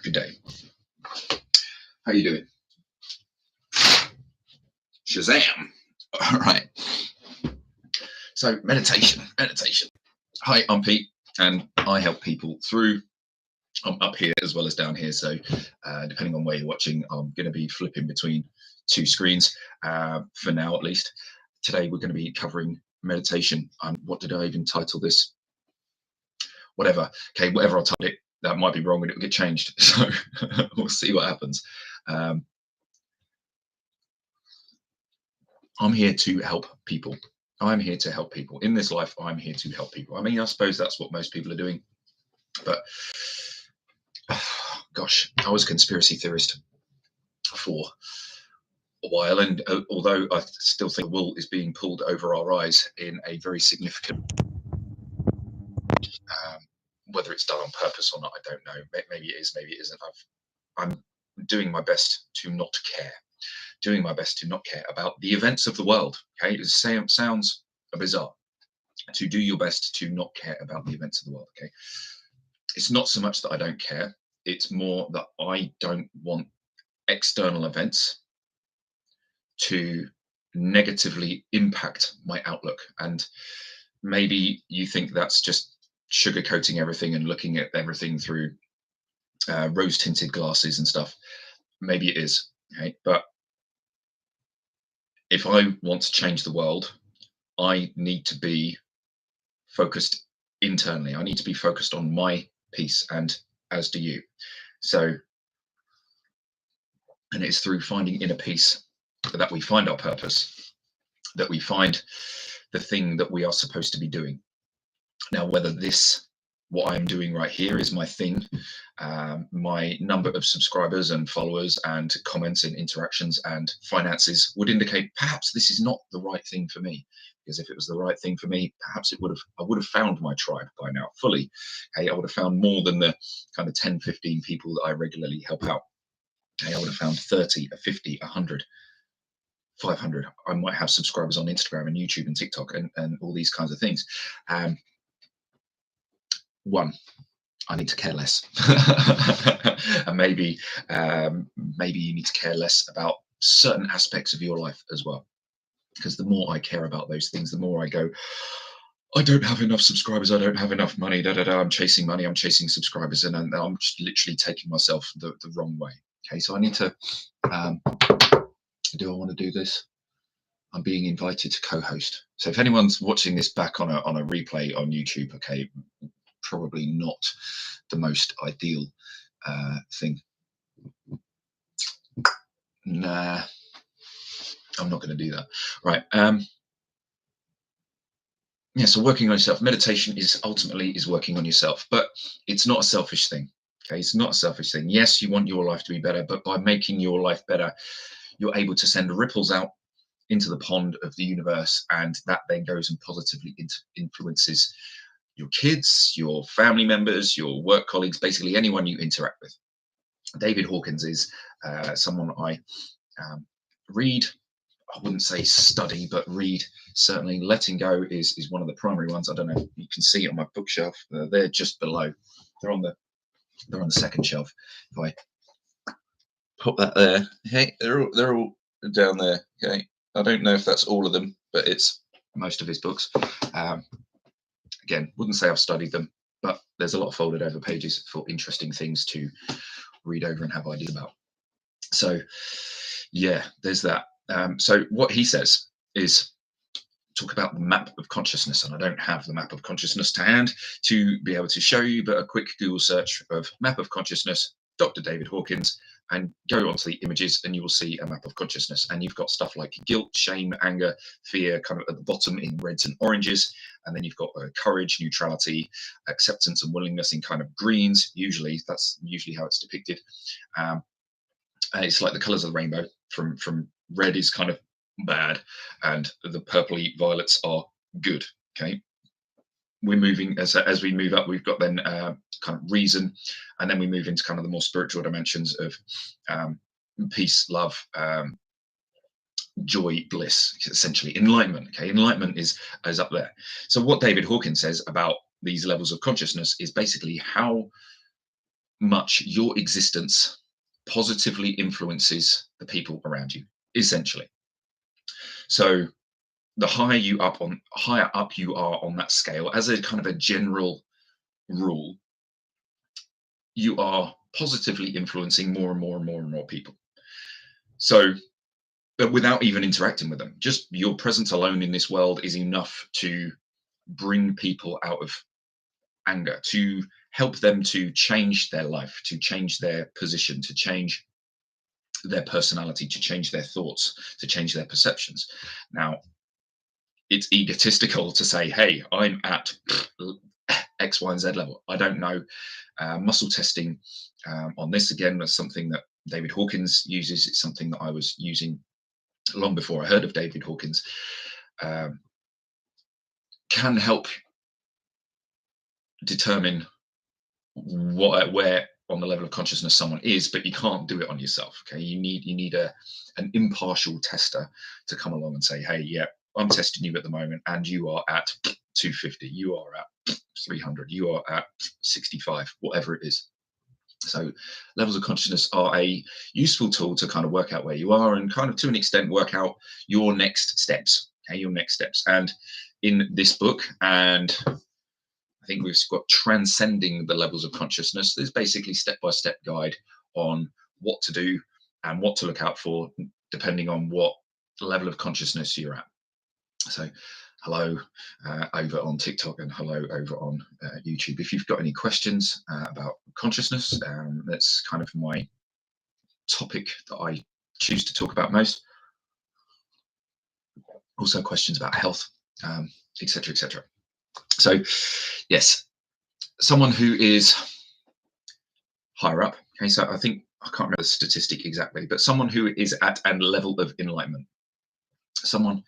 Good day. How you doing? Shazam! All right. So meditation. Hi, I'm Pete, and I help people through. I'm up here as well as down here, so depending on where you're watching, I'm going to be flipping between two screens for now, at least. Today we're going to be covering meditation. What did I even title this? Whatever. Okay, whatever I titled it, that might be wrong and it'll get changed. So we'll see what happens. I'm here to help people. I'm here to help people. In this life, I'm here to help people. I mean, I suppose that's what most people are doing. But, gosh, I was a conspiracy theorist for a while. And although I still think the wool is being pulled over our eyes in a very significant, whether it's done on purpose or not, I don't know. Maybe it is, maybe it isn't. I'm doing my best to not care. Doing my best to not care about the events of the world. Okay, it sounds bizarre to do your best to not care about the events of the world. Okay, it's not so much that I don't care, it's more that I don't want external events to negatively impact my outlook. And maybe you think that's just sugarcoating everything and looking at everything through rose-tinted glasses and stuff. Maybe it is, okay, but if I want to change the world, I need to be focused internally. I need to be focused on my peace, and as do you. So, and it's through finding inner peace that we find our purpose, that we find the thing that we are supposed to be doing. Now, whether what I'm doing right here is my thing, my number of subscribers and followers and comments and interactions and finances would indicate perhaps this is not the right thing for me. Because if it was the right thing for me, perhaps I would have found my tribe by now fully. Okay, I would have found more than the kind of 10, 15 people that I regularly help out. Okay, I would have found 30, 50, 100, 500. I might have subscribers on Instagram and YouTube and TikTok and all these kinds of things. One, I need to care less. And maybe you need to care less about certain aspects of your life as well. Because the more I care about those things, the more I go, I don't have enough subscribers, I don't have enough money, I'm chasing money, I'm chasing subscribers, and I'm just literally taking myself the wrong way. Okay, so I need to, do I want to do this? I'm being invited to co-host. So if anyone's watching this back on a replay on YouTube, okay, probably not the most ideal thing. Nah, I'm not going to do that. Right. Yeah, so working on yourself. Meditation is ultimately working on yourself, but it's not a selfish thing. Okay, it's not a selfish thing. Yes, you want your life to be better, but by making your life better, you're able to send ripples out into the pond of the universe, and that then goes and positively influences your kids, your family members, your work colleagues, basically anyone you interact with. David Hawkins is someone I read. I wouldn't say study, but read. Certainly, Letting Go is one of the primary ones. I don't know if you can see it on my bookshelf. They're just below. They're on the second shelf. If I put that there, hey, they're all down there. Okay, I don't know if that's all of them, but it's most of his books. Again, wouldn't say I've studied them, but there's a lot of folded over pages for interesting things to read over and have ideas about. So, yeah, there's that. So what he says is talk about the map of consciousness, and I don't have the map of consciousness to hand to be able to show you, but a quick Google search of map of consciousness, Dr. David Hawkins, and go onto the images and you will see a map of consciousness. And you've got stuff like guilt, shame, anger, fear kind of at the bottom in reds and oranges. And then you've got courage, neutrality, acceptance and willingness in kind of greens. That's usually how it's depicted. It's like the colors of the rainbow. From red is kind of bad, and the purpley violets are good. Okay, we're moving as we move up. We've got then kind of reason, and then we move into kind of the more spiritual dimensions of peace, love, joy, bliss, essentially enlightenment. Okay, enlightenment is up there. So what David Hawkins says about these levels of consciousness is basically how much your existence positively influences the people around you, essentially. So the higher up you are on that scale, as a kind of a general rule, you are positively influencing more and more and more and more people. So, but without even interacting with them, just your presence alone in this world is enough to bring people out of anger, to help them to change their life, to change their position, to change their personality, to change their thoughts, to change their perceptions. Now, it's egotistical to say, hey, I'm at X, Y, and Z level. I don't know. Muscle testing on this, again, was something that David Hawkins uses. It's something that I was using long before I heard of David Hawkins. Can help determine where on the level of consciousness someone is, but you can't do it on yourself. Okay, you need an impartial tester to come along and say, hey, yeah, I'm testing you at the moment, and you are at 250, you are at 300, you are at 65, whatever it is. So levels of consciousness are a useful tool to kind of work out where you are, and kind of to an extent work out your next steps. Okay, your next steps. And in this book, and I think we've got Transcending the Levels of Consciousness, there's basically step-by-step guide on what to do and what to look out for depending on what level of consciousness you're at. So hello over on TikTok, and hello over on YouTube. If you've got any questions about consciousness, that's kind of my topic that I choose to talk about most. Also questions about health, etc., etc. So yes, someone who is higher up, okay, so I think, I can't remember the statistic exactly, but someone who is at a level of enlightenment, someone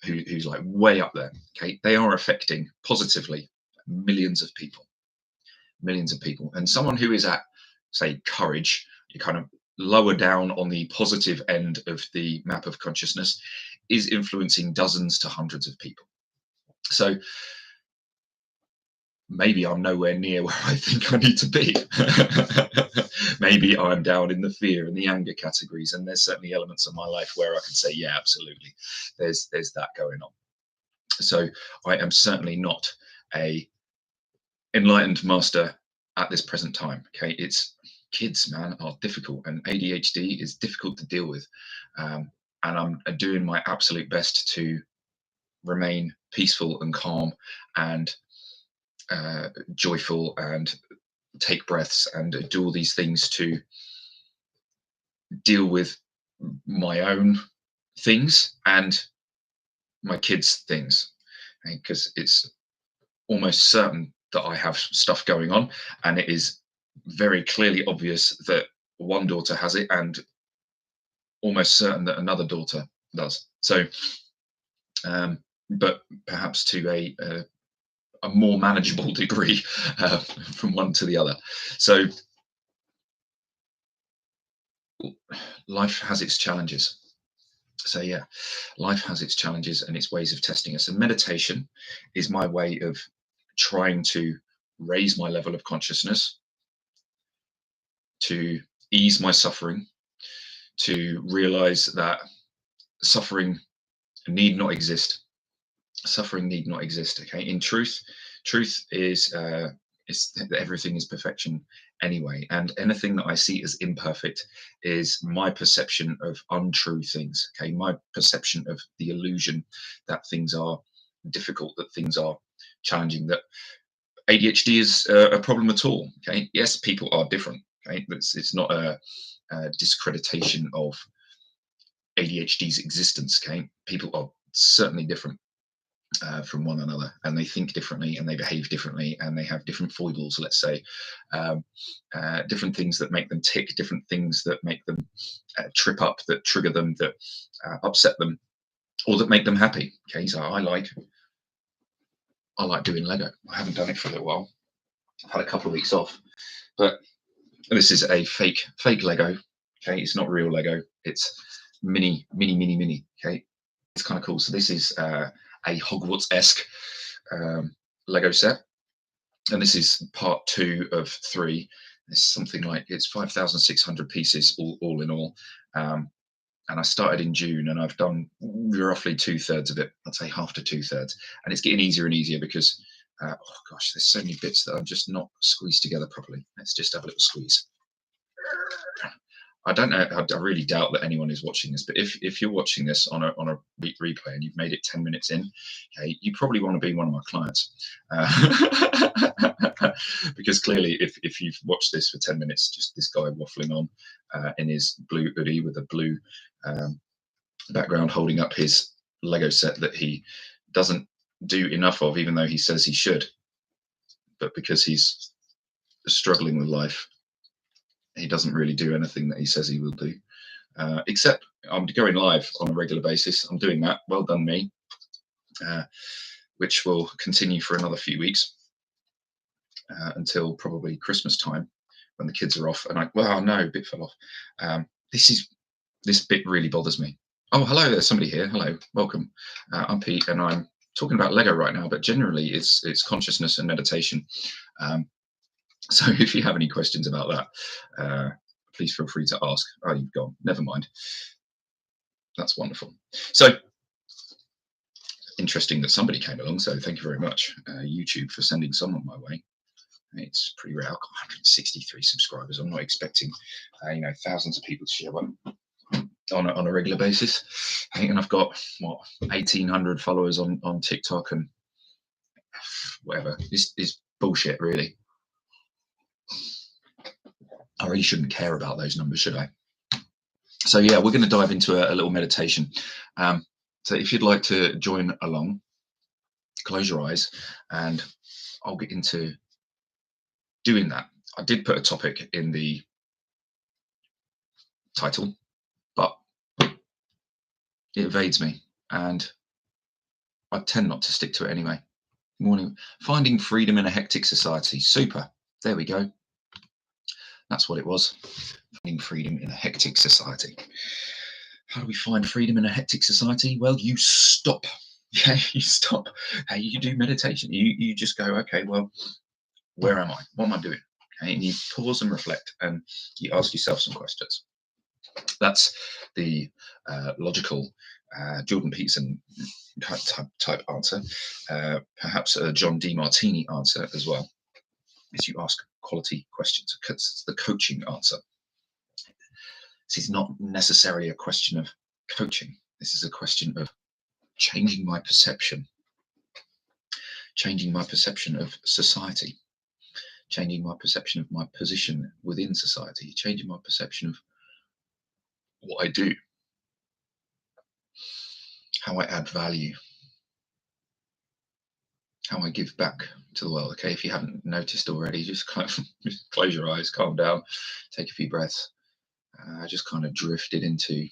who's like way up there, okay, they are affecting positively millions of people. And someone who is at, say, courage, you kind of lower down on the positive end of the map of consciousness, is influencing dozens to hundreds of people. So maybe I'm nowhere near where I think I need to be. Maybe I'm down in the fear and the anger categories, and there's certainly elements of my life where I can say, yeah, absolutely, there's that going on. So I am certainly not a enlightened master at this present time. Okay, it's kids, man, are difficult, and ADHD is difficult to deal with, and I'm doing my absolute best to remain peaceful and calm and joyful, and take breaths and do all these things to deal with my own things and my kids' things, because it's almost certain that I have stuff going on, and it is very clearly obvious that one daughter has it, and almost certain that another daughter does. So, but perhaps to a more manageable degree from one to the other. So life has its challenges. So yeah, life has its challenges and its ways of testing us. And meditation is my way of trying to raise my level of consciousness, to ease my suffering, to realize that suffering need not exist. Suffering need not exist. Okay, in truth is that everything is perfection anyway, and anything that I see as imperfect is my perception of untrue things. Okay, my perception of the illusion that things are difficult, that things are challenging, that ADHD is a problem at all. Okay, yes, people are different. Okay, it's not a discreditation of ADHD's existence. Okay, people are certainly different from one another, and they think differently, and they behave differently, and they have different foibles, let's say, different things that make them tick, different things that make them trip up, that trigger them, that upset them, or that make them happy. Okay, so I like doing Lego. I haven't done it for a little while. I've had a couple of weeks off, but this is a fake Lego. Okay, it's not real Lego. It's mini. Okay, it's kind of cool. So this is a Hogwarts-esque Lego set, and this is part 2 of 3. It's something like it's 5,600 pieces all in all. And I started in June, and I've done roughly 2/3 of it. I'd say half to 2/3, and it's getting easier and easier because, oh gosh, there's so many bits that I'm just not squeezed together properly. Let's just have a little squeeze. I don't know. I really doubt that anyone is watching this, but if you're watching this on a replay and you've made it 10 minutes in, okay, you probably want to be one of my clients, because clearly, if you've watched this for 10 minutes, just this guy waffling on in his blue hoodie with a blue background, holding up his Lego set that he doesn't do enough of, even though he says he should, but because he's struggling with life, he doesn't really do anything that he says he will do, except I'm going live on a regular basis. I'm doing that. Well done, me. Which will continue for another few weeks, until probably Christmas time, when the kids are off. And well, no, a bit fell off. This bit really bothers me. Oh, hello, there's somebody here. Hello, welcome. I'm Pete, and I'm talking about Lego right now, but generally it's consciousness and meditation. So if you have any questions about that, please feel free to ask. Oh, you've gone. Never mind. That's wonderful. So interesting that somebody came along. So thank you very much, YouTube, for sending someone my way. It's pretty rare. I've got 163 subscribers. I'm not expecting, thousands of people to share one on a regular basis. And I've got 1,800 followers on TikTok, and whatever. This is bullshit, really. I really shouldn't care about those numbers, should I? So yeah, we're going to dive into a little meditation. So if you'd like to join along, close your eyes, and I'll get into doing that. I did put a topic in the title, but it evades me, and I tend not to stick to it anyway. Morning. Finding freedom in a hectic society. Super. There we go. That's what it was. Finding freedom in a hectic society. How do we find freedom in a hectic society? Well, you stop. Yeah, you stop. You do meditation. You just go, okay, well, where am I? What am I doing? Okay, and you pause and reflect, and you ask yourself some questions. That's the logical Jordan Peterson type answer. Perhaps a John Demartini answer as well, is you ask quality questions. It's the coaching answer. This is not necessarily a question of coaching. This is a question of changing my perception of society, changing my perception of my position within society, changing my perception of what I do, how I add value, how I give back to the world. Okay, if you haven't noticed already, just just close your eyes, calm down, take a few breaths. I just kind of drifted into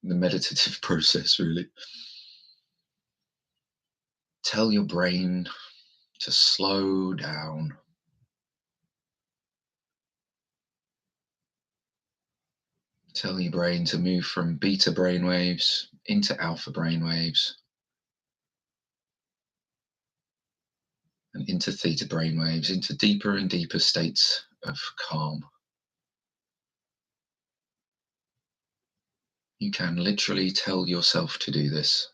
the meditative process, really. Tell your brain to slow down. Tell your brain to move from beta brainwaves into alpha brainwaves and into theta brainwaves, into deeper and deeper states of calm. You can literally tell yourself to do this.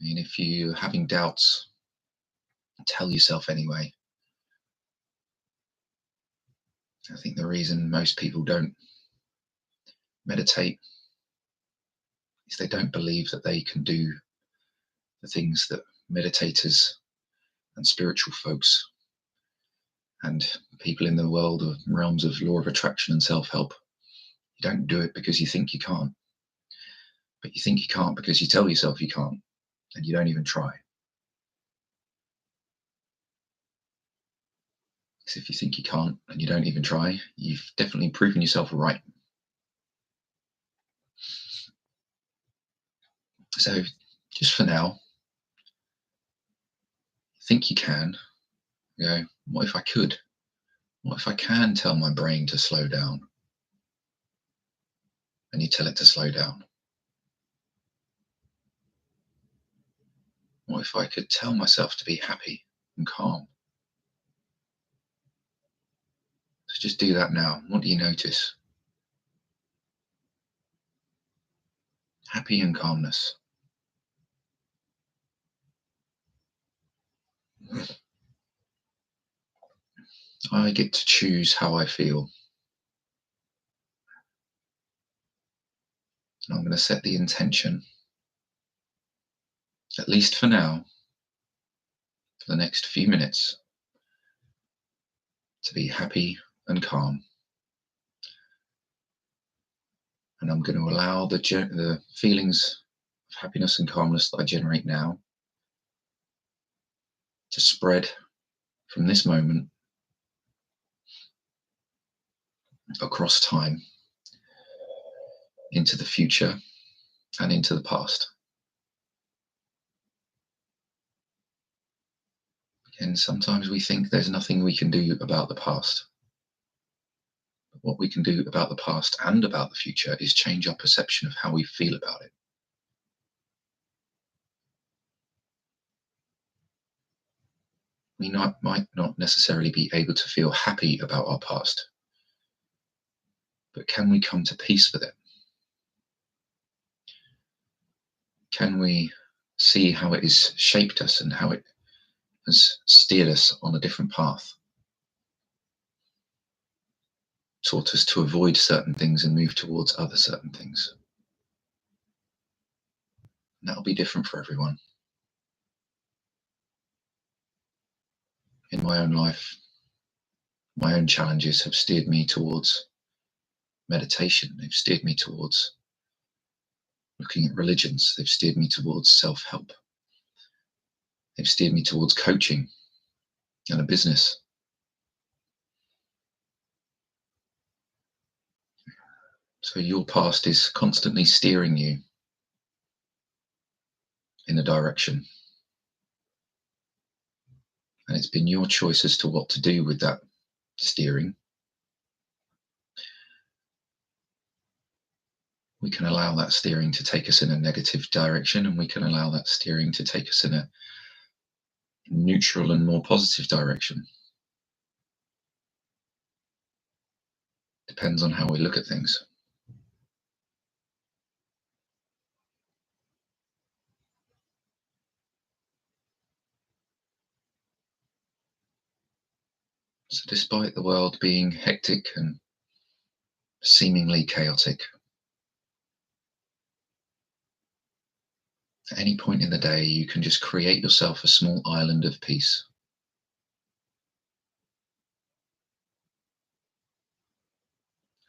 And if you're having doubts, tell yourself anyway. I think the reason most people don't meditate is they don't believe that they can do the things that meditators and spiritual folks and people in the world of realms of law of attraction and self-help. You don't do it because you think you can't, but you think you can't because you tell yourself you can't, and you don't even try. Because if you think you can't and you don't even try, you've definitely proven yourself right. So just for now, think you can. Go, what if I could? What if I can tell my brain to slow down? And you tell it to slow down. What if I could tell myself to be happy and calm? So just do that now. What do you notice? Happy and calmness. I get to choose how I feel. And I'm going to set the intention, at least for now, for the next few minutes, to be happy and calm. And I'm going to allow the feelings of happiness and calmness that I generate now to spread from this moment across time into the future and into the past. And sometimes we think there's nothing we can do about the past. But what we can do about the past and about the future is change our perception of how we feel about it. We might not necessarily be able to feel happy about our past, but can we come to peace with it? Can we see how it has shaped us and how it has steered us on a different path? Taught us to avoid certain things and move towards other certain things. And that'll be different for everyone. In my own life, my own challenges have steered me towards meditation. They've steered me towards looking at religions. They've steered me towards self-help. They've steered me towards coaching and a business. So your past is constantly steering you in a direction. And it's been your choice as to what to do with that steering. We can allow that steering to take us in a negative direction, and we can allow that steering to take us in a neutral and more positive direction. Depends on how we look at things. So despite the world being hectic and seemingly chaotic, at any point in the day, you can just create yourself a small island of peace.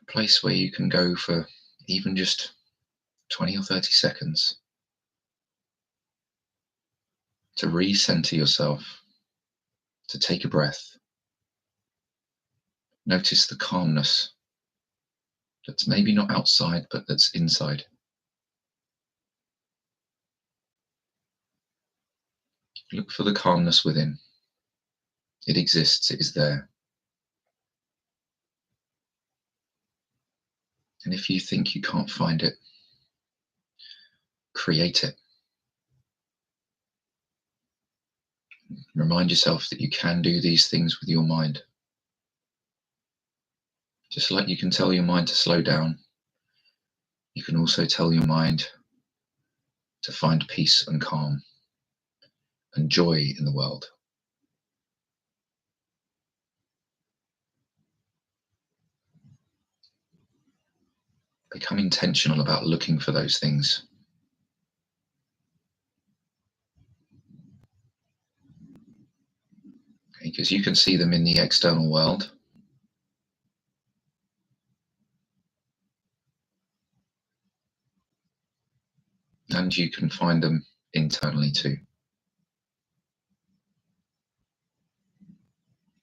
A place where you can go for even just 20 or 30 seconds to recenter yourself, to take a breath. Notice the calmness that's maybe not outside, but that's inside. Look for the calmness within. It exists, it is there. And if you think you can't find it, create it. Remind yourself that you can do these things with your mind. Just like you can tell your mind to slow down, you can also tell your mind to find peace and calm and joy in the world. Become intentional about looking for those things. Because you can see them in the external world. And you can find them internally too.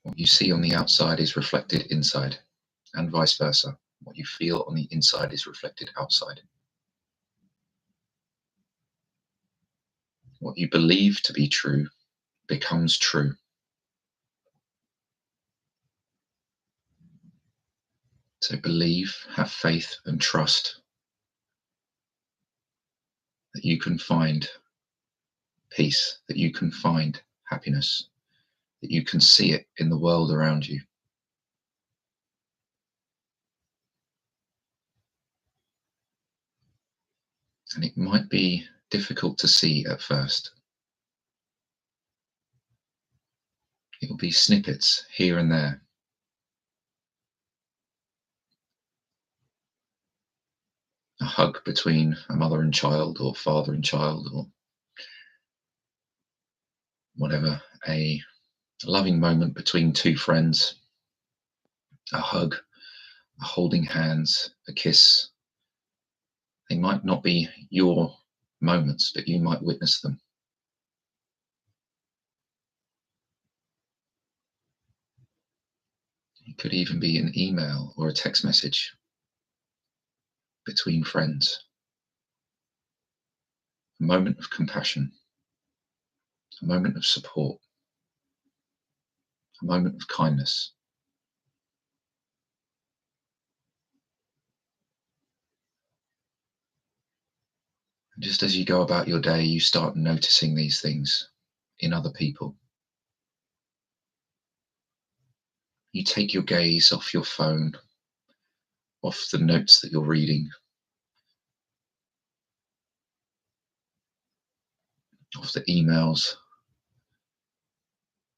What you see on the outside is reflected inside, and vice versa. What you feel on the inside is reflected outside. What you believe to be true becomes true. So believe, have faith, and trust that you can find peace, that you can find happiness, that you can see it in the world around you. And it might be difficult to see at first. It will be snippets here and there. A hug between a mother and child, or father and child, or whatever. A loving moment between two friends. A hug, a holding hands, a kiss. They might not be your moments, but you might witness them. It could even be an email or a text message between friends. A moment of compassion, a moment of support, a moment of kindness. And just as you go about your day, you start noticing these things in other people. You take your gaze off your phone, off the notes that you're reading, off the emails,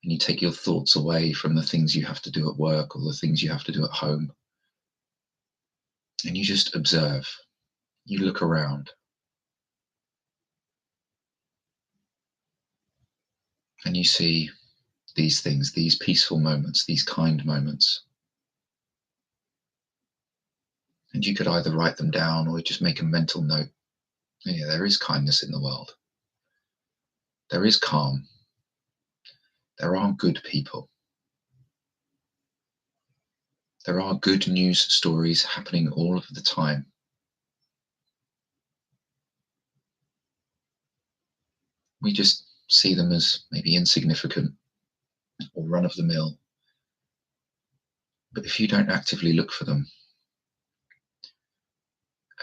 and you take your thoughts away from the things you have to do at work or the things you have to do at home. And you just observe. You look around. And you see these things, these peaceful moments, these kind moments. And you could either write them down or just make a mental note. Yeah, there is kindness in the world. There is calm. There are good people. There are good news stories happening all of the time. We just see them as maybe insignificant or run of the mill. But if you don't actively look for them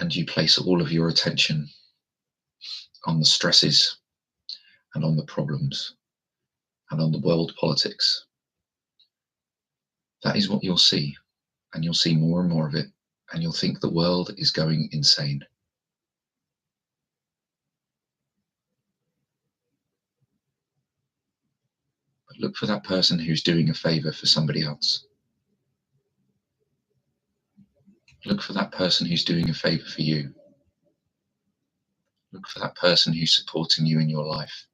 and you place all of your attention on the stresses and on the problems and on the world politics, that is what you'll see. And you'll see more and more of it. And you'll think the world is going insane. But look for that person who's doing a favor for somebody else. Look for that person who's doing a favor for you. Look for that person who's supporting you in your life.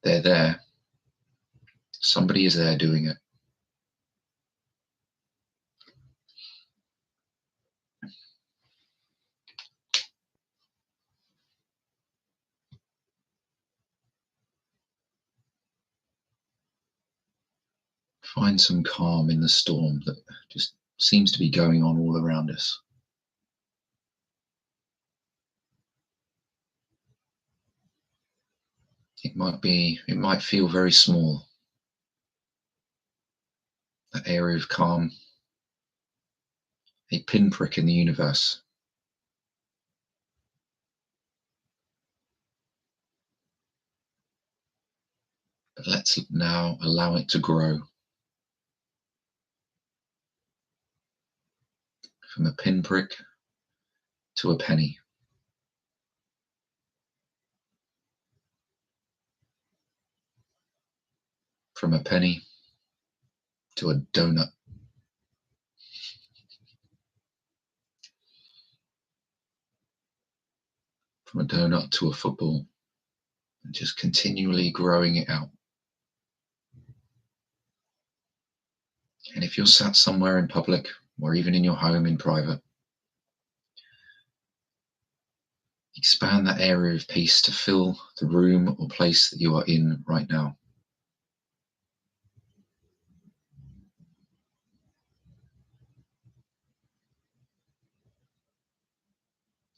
They're there. Somebody is there doing it. Find some calm in the storm that just seems to be going on all around us. It might feel very small. That area of calm, a pinprick in the universe. But let's now allow it to grow. From a pinprick to a penny. From a penny to a donut. From a donut to a football. And just continually growing it out. And if you're sat somewhere in public or even in your home in private, expand that area of peace to fill the room or place that you are in right now.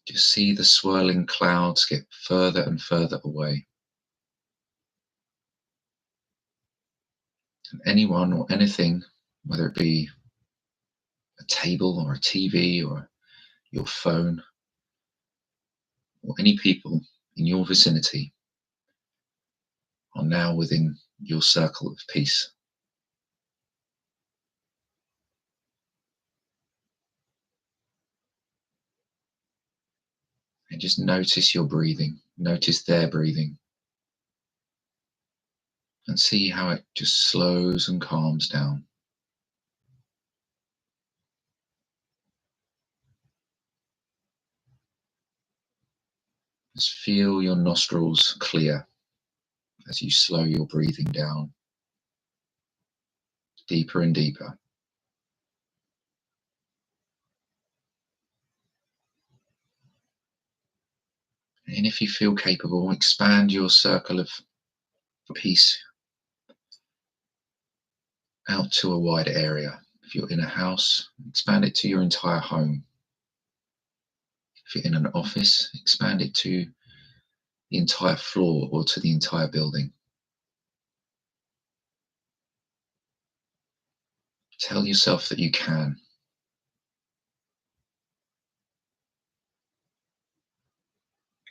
Just see the swirling clouds get further and further away. And anyone or anything, whether it be a table or a TV or your phone, or any people in your vicinity are now within your circle of peace. And just notice your breathing, notice their breathing, and see how it just slows and calms down. Just feel your nostrils clear as you slow your breathing down deeper and deeper. And if you feel capable, expand your circle of peace out to a wider area. If you're in a house, expand it to your entire home. If you're in an office, expand it to the entire floor or to the entire building. Tell yourself that you can.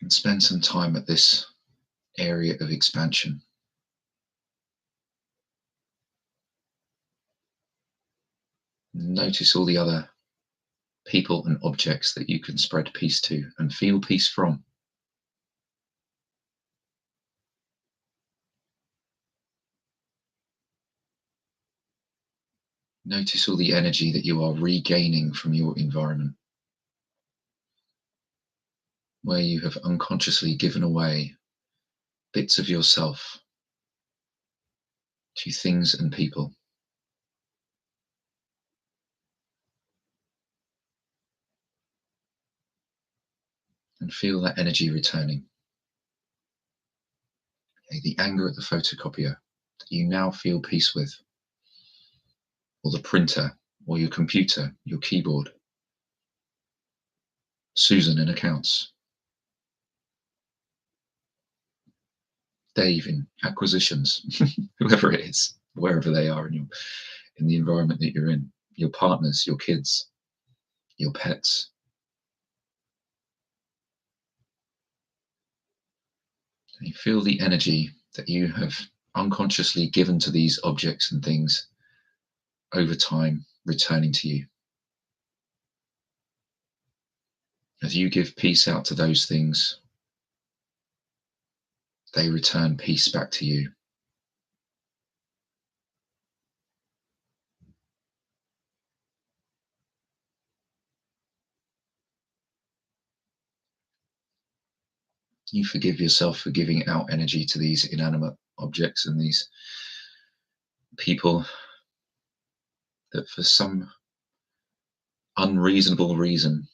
And spend some time at this area of expansion. Notice all the other people and objects that you can spread peace to and feel peace from. Notice all the energy that you are regaining from your environment, where you have unconsciously given away bits of yourself to things and people. And feel that energy returning. Okay, the anger at the photocopier that you now feel peace with, or the printer, or your computer, your keyboard, Susan in accounts, Dave in acquisitions, whoever it is, wherever they are in the environment that you're in, your partners, your kids, your pets. And you feel the energy that you have unconsciously given to these objects and things over time returning to you. As you give peace out to those things, they return peace back to you. You forgive yourself for giving out energy to these inanimate objects and these people that for some unreasonable reason,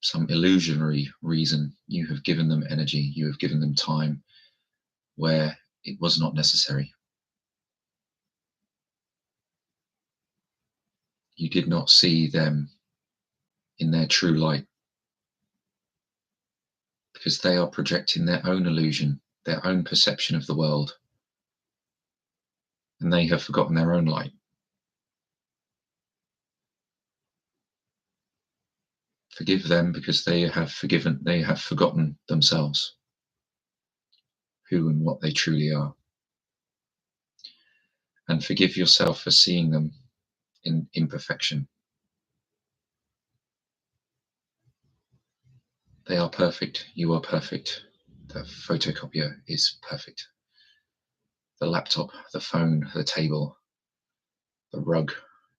some illusionary reason, you have given them energy, you have given them time where it was not necessary. You did not see them in their true light because they are projecting their own illusion, their own perception of the world, and they have forgotten their own light. Forgive them because they have forgotten themselves, who and what they truly are. And forgive yourself for seeing them in imperfection. They are perfect. You are perfect. The photocopier is perfect. The laptop, the phone, the table, the rug,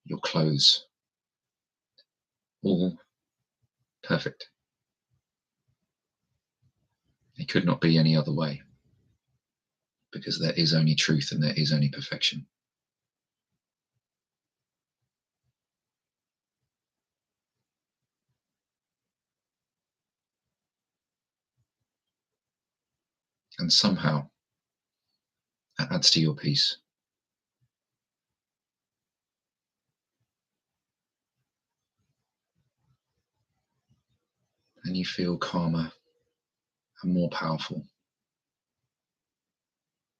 your clothes, all perfect. It could not be any other way because there is only truth and there is only perfection. And somehow that adds to your peace. And you feel calmer and more powerful.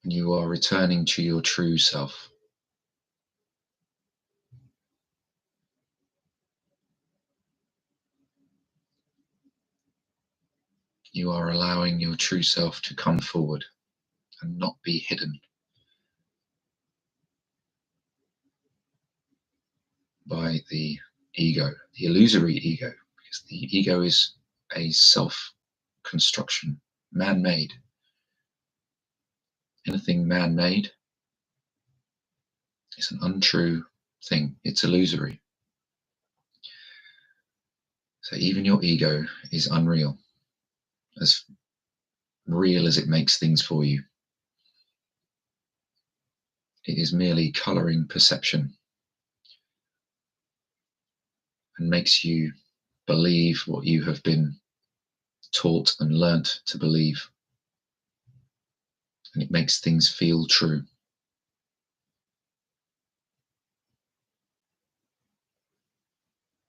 And you are returning to your true self. You are allowing your true self to come forward and not be hidden by the ego, the illusory ego, because the ego is a self-construction, man-made. Anything man-made is an untrue thing. It's illusory. So even your ego is unreal, as real as it makes things for you. It is merely coloring perception and makes you believe what you have been taught and learnt to believe. And it makes things feel true.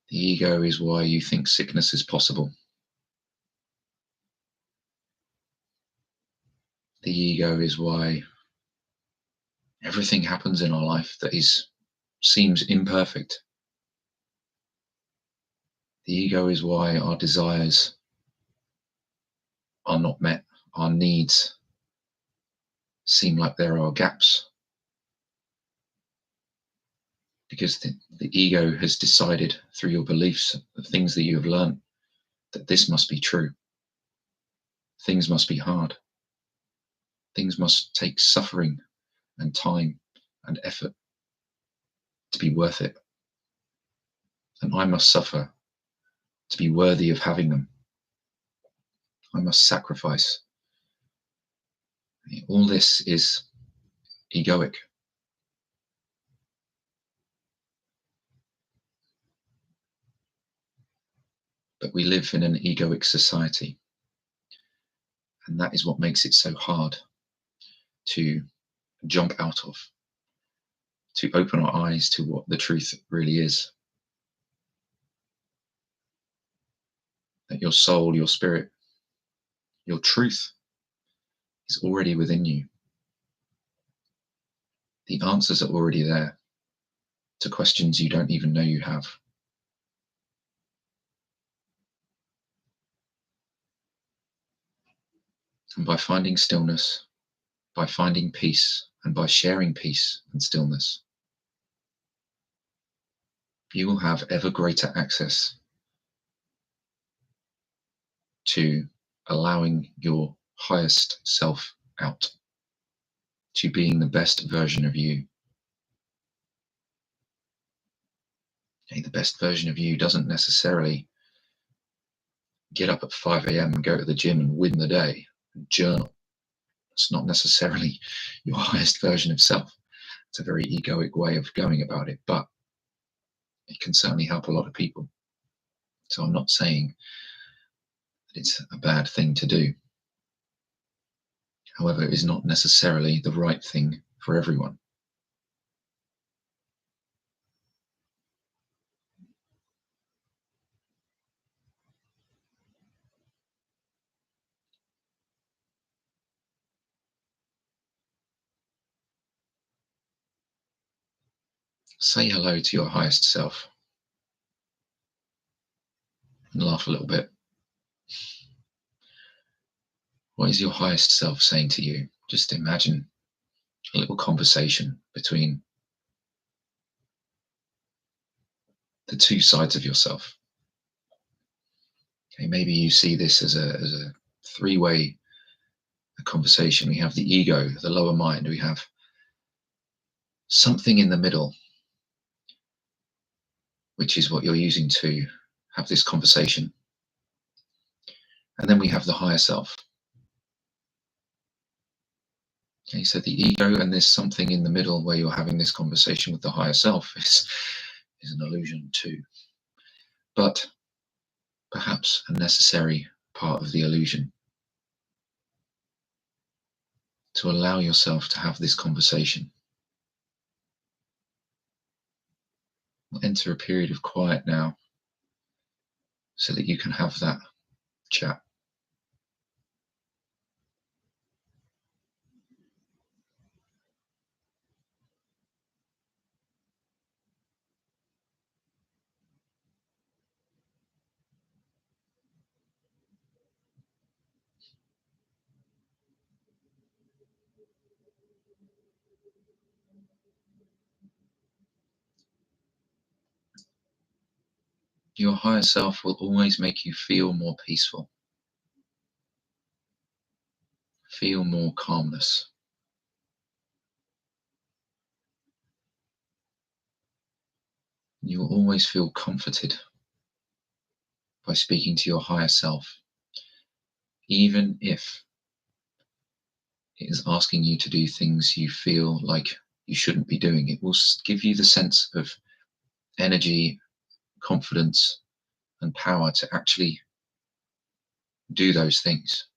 The ego is why you think sickness is possible. The ego is why everything happens in our life that seems imperfect. The ego is why our desires are not met, our needs seem like there are gaps. Because the ego has decided through your beliefs, the things that you have learned, that this must be true. Things must be hard. Things must take suffering and time and effort to be worth it. And I must suffer to be worthy of having them. I must sacrifice. All this is egoic. But we live in an egoic society. And that is what makes it so hard to jump out of, to open our eyes to what the truth really is. That your soul, your spirit, your truth is already within you. The answers are already there to questions you don't even know you have. And by finding stillness, by finding peace, and by sharing peace and stillness, you will have ever greater access to allowing your highest self out, to being the best version of you. Okay, the best version of you doesn't necessarily get up at 5 a.m. and go to the gym and win the day and journal. It's not necessarily your highest version of self. It's a very egoic way of going about it, but it can certainly help a lot of people. So I'm not saying that it's a bad thing to do. However, it is not necessarily the right thing for everyone. Say hello to your highest self and laugh a little bit. What is your highest self saying to you? Just imagine a little conversation between the two sides of yourself. Okay, maybe you see this as a three-way conversation. We have the ego, the lower mind, we have something in the middle, which is what you're using to have this conversation. And then we have the higher self. Okay, so the ego and there's something in the middle where you're having this conversation with the higher self is an illusion too. But perhaps a necessary part of the illusion. To allow yourself to have this conversation. We'll enter a period of quiet now so that you can have that chat. Your higher self will always make you feel more peaceful, feel more calmness. You will always feel comforted by speaking to your higher self, even if it is asking you to do things you feel like you shouldn't be doing. It will give you the sense of energy, confidence, and power to actually do those things.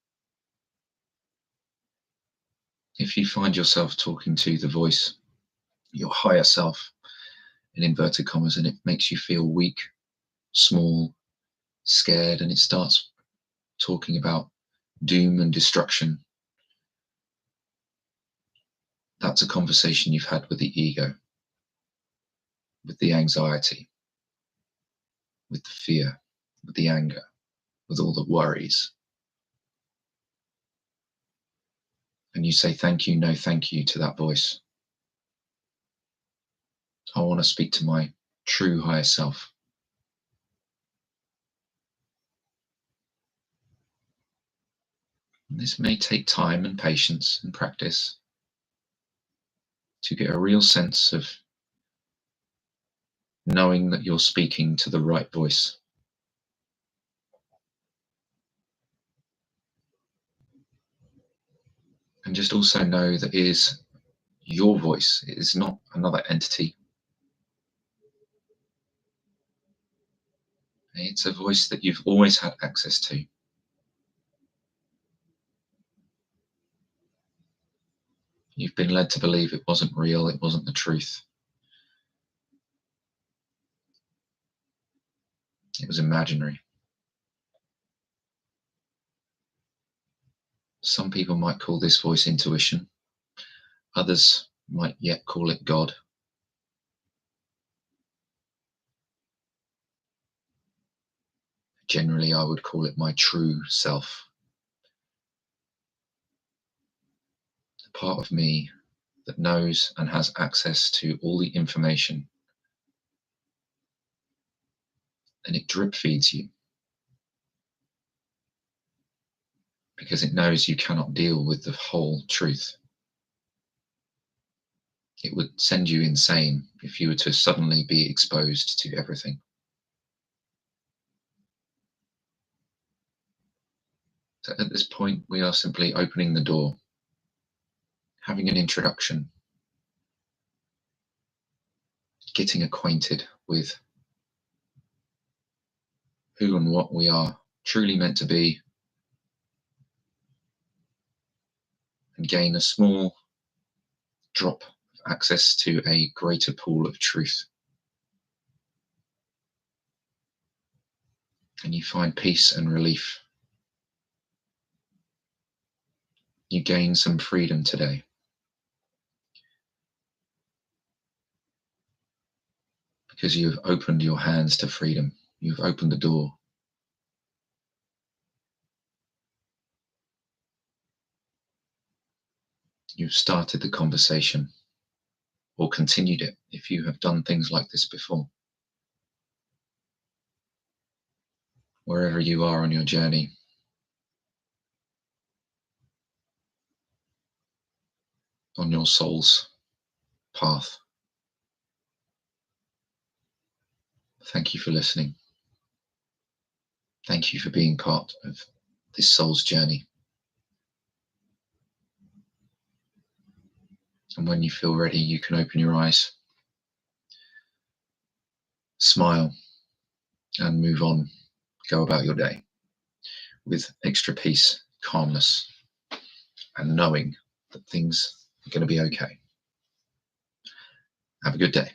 If you find yourself talking to the voice, your higher self, in inverted commas, and it makes you feel weak, small, scared, and it starts talking about doom and destruction, that's a conversation you've had with the ego, with the anxiety, with the fear, with the anger, with all the worries. And you say thank you, no thank you to that voice. I want to speak to my true higher self. And this may take time and patience and practice to get a real sense of knowing that you're speaking to the right voice. And just also know that it is your voice, it is not another entity. It's a voice that you've always had access to. You've been led to believe it wasn't real, it wasn't the truth. It was imaginary. Some people might call this voice intuition. Others might yet call it God. Generally, I would call it my true self. The part of me that knows and has access to all the information. And it drip feeds you. Because it knows you cannot deal with the whole truth. It would send you insane if you were to suddenly be exposed to everything. So at this point, we are simply opening the door, having an introduction, getting acquainted with who and what we are truly meant to be, and gain a small drop of access to a greater pool of truth. And you find peace and relief. You gain some freedom today. Because you've opened your hands to freedom. You've opened the door. You've started the conversation, or continued it if you have done things like this before. Wherever you are on your journey, on your soul's path. Thank you for listening. Thank you for being part of this soul's journey. And when you feel ready, you can open your eyes, smile, and move on. Go about your day with extra peace, calmness, and knowing that things are going to be okay. Have a good day.